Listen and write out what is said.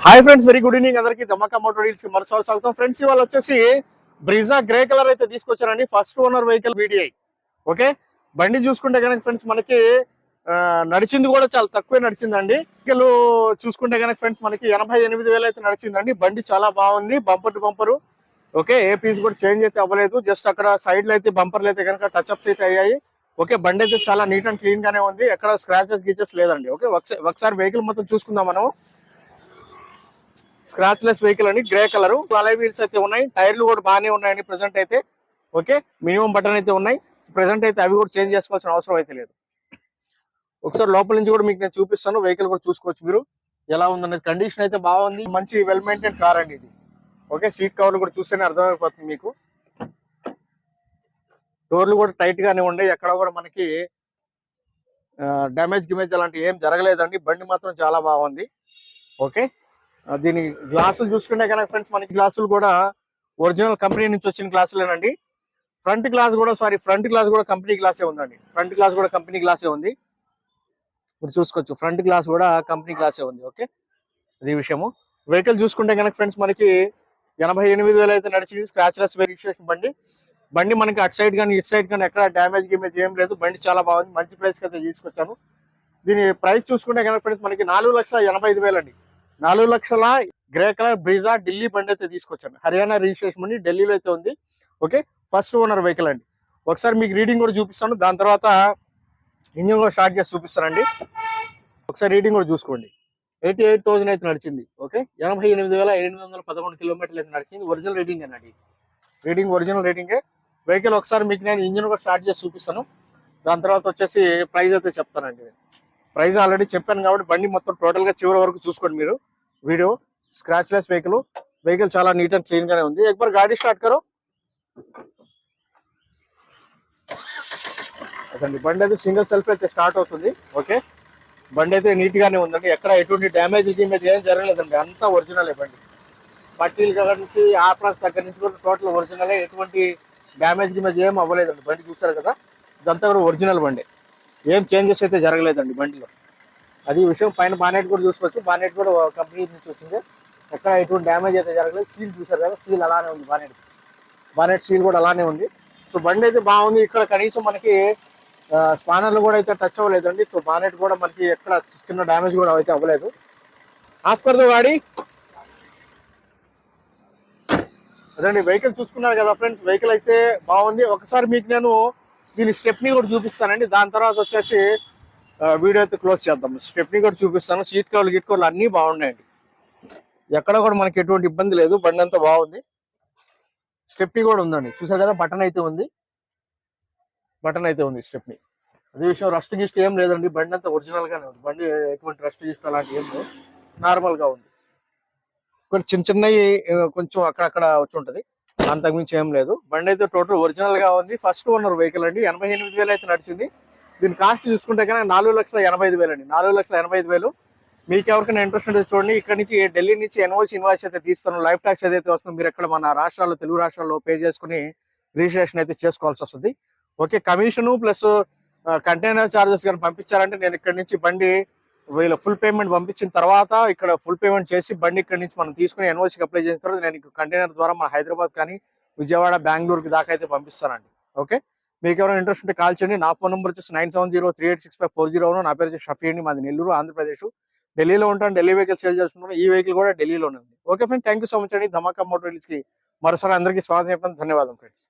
Hi friends, very good evening అందరికి. ధమాకా motor deals కి మరోసారి స్వాగతం. ఫ్రెండ్స్, ఇవాళ వచ్చేసి బ్రిజా గ్రే కలర్ అయితే తీసుకొచ్చారండి. First owner vehicle VDI. Okay, బండి చూసుకుంటే కనుక ఫ్రెండ్స్ మనకి నడిచింది కూడా చాలా తక్కువే నడిచిందండి. వెహికల్ చూసుకుంటే కనుక ఫ్రెండ్స్ మనకి 88,000 అయితే నడిచిందండి. బండి చాలా బాగుంది, బంపర్ టు బంపర్. ఓకే, ఏ పీస్ కూడా చేంజ్ అయితే అవ్వలేదు. జస్ట్ అక్కడ సైడ్ లో అయితే బంపర్లు అయితే కనుక టచ్ అప్స్ అయితే అయ్యాయి. ఓకే, బండి అయితే చాలా నీట్ అండ్ క్లీన్ గానే ఉంది, ఎక్కడ స్క్రాచెస్ గీచెస్ లేదండి. ఓకే, ఒకసారి వెహికల్ మొత్తం చూసుకుందాం మనం. స్క్రాచ్ లెస్ వెహికల్ అండి, గ్రే కలర్. అలై వీల్స్ అయితే ఉన్నాయి, టైర్లు కూడా బాగానే ఉన్నాయండి ప్రెసెంట్ అయితే. ఓకే, మినిమం బటన్ అయితే ఉన్నాయి ప్రెసెంట్ అయితే, అవి కూడా చేంజ్ చేసుకోవాల్సిన అవసరం అయితే లేదు. ఒకసారి లోపల నుంచి కూడా మీకు నేను చూపిస్తాను, వెహికల్ కూడా చూసుకోవచ్చు మీరు ఎలా ఉందనేది. కండిషన్ అయితే బాగుంది, మంచి వెల్ మెయింటైన్ కార్ అండి ఇది. ఓకే, సీట్ కవర్లు కూడా చూస్తేనే అర్థమైపోతుంది మీకు. డోర్లు కూడా టైట్ గానే ఉన్నాయి, ఎక్కడ కూడా మనకి డ్యామేజ్ గిమేజ్ అలాంటి ఏం జరగలేదండి. బండి మాత్రం చాలా బాగుంది. ఓకే, దీని గ్లాసులు చూసుకుంటే కనుక ఫ్రెండ్స్ మనకి గ్లాసులు కూడా ఒరిజినల్ కంపెనీ నుంచి వచ్చిన గ్లాసులేనండి. ఫ్రంట్ గ్లాస్ కూడా కంపెనీ గ్లాసే ఉందండి. ఫ్రంట్ గ్లాస్ కూడా కంపెనీ గ్లాసే ఉంది, మీరు చూసుకోవచ్చు. ఫ్రంట్ గ్లాస్ కూడా కంపెనీ గ్లాసే ఉంది. ఓకే, అది విషయము. వెహికల్ చూసుకుంటే కనుక ఫ్రెండ్స్ మనకి 88,000 అయితే నడిచింది. స్క్రాచ్ లెస్ రిజిస్ట్రేషన్ బండి మనకి అటు సైడ్ కానీ ఇటు సైడ్ కానీ ఎక్కడ డ్యామేజ్ గిమేజ్ ఏం లేదు. బండి చాలా బాగుంది, మంచి ప్రైస్ కి అయితే తీసుకొచ్చాను. దీని ప్రైస్ చూసుకుంటే కనుక ఫ్రెండ్స్ మనకి 4,85,000 అండి. 4 లక్షల గ్రే కలర్ బ్రీజా ఢిల్లీ బండి అయితే తీసుకొచ్చాను. హర్యానా రిజిస్ట్రేషన్ అండి, ఢిల్లీలో అయితే ఉంది. ఓకే, ఫస్ట్ ఓనర్ వెహికల్ అండి. ఒకసారి మీకు రీడింగ్ కూడా చూపిస్తాను, దాని తర్వాత ఇంజిన్ కూడా స్టార్ట్ చేసి చూపిస్తానండి. ఒకసారి రీడింగ్ కూడా చూసుకోండి. 88,000 అయితే నడిచింది. ఓకే, 88,811 కిలోమీటర్లు అయితే నడిచింది. ఒరిజినల్ రీడింగ్ అండి, ఒరిజినల్ రీడింగే వెహికల్. ఒకసారి మీకు నేను ఇంజిన్ కూడా స్టార్ట్ చేసి చూపిస్తాను, దాని తర్వాత వచ్చేసి ప్రైస్ అయితే చెప్తానండి. ప్రైస్ ఆల్రెడీ చెప్పాను కాబట్టి బండి మొత్తం టోటల్ గా చివరి వరకు చూసుకోండి మీరు వీడియో. స్క్రాచ్ లెస్ వెహికల్ చాలా నీట్ అండ్ క్లీన్ గానే ఉంది. ఎక్బర్ గాడి స్టార్ట్ కరో. అదండి, బండి అయితే సింగిల్ సెల్ఫ్ అయితే స్టార్ట్ అవుతుంది. ఓకే, బండి అయితే నీట్ గానే ఉందండి, ఎక్కడ ఎటువంటి డ్యామేజ్ గిమేజ్ ఏం జరగలేదండి, అంతా ఒరిజినలే. బండి పట్టీల దగ్గర నుంచి ఆప్రాన్స్ దగ్గర నుంచి కూడా టోటల్ ఒరిజినలే, ఎటువంటి డ్యామేజ్ గిమేజ్ ఏం అవ్వలేదండి. బండి చూసారు కదా, ఇదంతా కూడా ఒరిజినల్ బండి, ఏం చేంజెస్ అయితే జరగలేదండి బండిలో. అది విషయం. పైన బానెట్ కూడా చూసుకోవచ్చు, బానెట్ కూడా కంపెనీ నుంచి వచ్చింది, ఎక్కడ ఎటువంటి డ్యామేజ్ అయితే జరగలేదు. సీల్ చూసారు కదా, సీల్ అలానే ఉంది, బానెట్ సీల్ కూడా అలానే ఉంది. సో బండి అయితే బాగుంది. ఇక్కడ కనీసం మనకి స్పానర్లు కూడా అయితే టచ్ అవ్వలేదండి. సో బానెట్ కూడా మనకి ఎక్కడ చిన్న డ్యామేజ్ కూడా అయితే అవ్వలేదు. ఆస్కర్దో గాడి అదండి, వెహికల్ చూసుకున్నారు కదా ఫ్రెండ్స్, వెహికల్ అయితే బాగుంది. ఒకసారి మీకు నేను దీని స్టెప్ని కూడా చూపిస్తానండి, దాని తర్వాత వచ్చేసి వీడియో అయితే క్లోజ్ చేద్దాం. స్టెప్ని కూడా చూపిస్తాను. సీట్ కవర్లు అన్నీ బాగున్నాయండి, ఎక్కడ కూడా మనకి ఎటువంటి ఇబ్బంది లేదు. బండి అంతా బాగుంది. స్టెప్ని కూడా ఉందండి, చూసారు కదా, బటన్ అయితే ఉంది స్టెప్ని. అదే విషయం, రస్ట్ గిస్ట్ ఏం లేదండి, బండి అంతా ఒరిజినల్ గానే ఉంది. బండి ఎటువంటి రస్ట్ గిస్ట్ అలాంటి ఏం లేదు, నార్మల్ గా ఉంది. ఇక్కడ చిన్నవి కొంచెం అక్కడక్కడ వచ్చి ఉంటది, అంతకుమించి ఏం లేదు. బండి అయితే టోటల్ ఒరిజినల్ గా ఉంది. ఫస్ట్ ఓనర్ వెహికల్ అండి. 88,000 అయితే నడిచింది. దీని కాస్ట్ చూసుకుంటే కనుక 4,85,000 అండి. 4,85,000. మీకు ఎవరికైనా ఇంట్రెస్ట్ ఉంటే చూడండి. ఇక్కడ నుంచి ఢిల్లీ నుంచి ఇన్వాయిస్ అయితే తీస్తాను. లైఫ్ ట్యాక్స్ ఏదైతే వస్తుందో మీరు ఎక్కడ మన రాష్ట్రాల్లో, తెలుగు రాష్ట్రాల్లో పే చేసుకుని రిజిస్ట్రేషన్ అయితే చేసుకోవాల్సి వస్తుంది. Okay, commission plus container charges కానీ పంపించారంటే నేను ఇక్కడ నుంచి బండి వీళ్ళ ఫుల్ పేమెంట్ పంపించిన తర్వాత ఇక్కడ ఫుల్ పేమెంట్ చేసి బండి ఇక్కడ నుంచి మనం తీసుకుని ఎన్ఓసికి అప్లై చేసిన తర్వాత నేను కంటైనర్ ద్వారా మన హైదరాబాద్ కానీ విజయవాడ, బెంగళూరుకి దాకా అయితే పంపిస్తానండి. ఓకే, మీకు ఎవరైనా ఇంట్రెస్ట్ ఉంటే కాల్ చేయండి. నా ఫోన్ నెంబర్ వచ్చేసి 9703865401. నా పేరు వచ్చి షఫీ అండి, మాది నెల్లూరు, ఆంధ్రప్రదేశ్. ఢిల్లీలో ఉంటాను, ఢిల్లీ వెహికల్ సేల్ చేస్తున్నాను. ఈ వెహికల్ కూడా ఢిల్లీలోనే ఉంది. Okay friend, thank you so much అండి. ధమాకా మోటార్ డీల్స్ కి మరోసారి అందరికీ స్వాగతం చెప్పండి. ధన్యవాదం ఫ్రెండ్స్.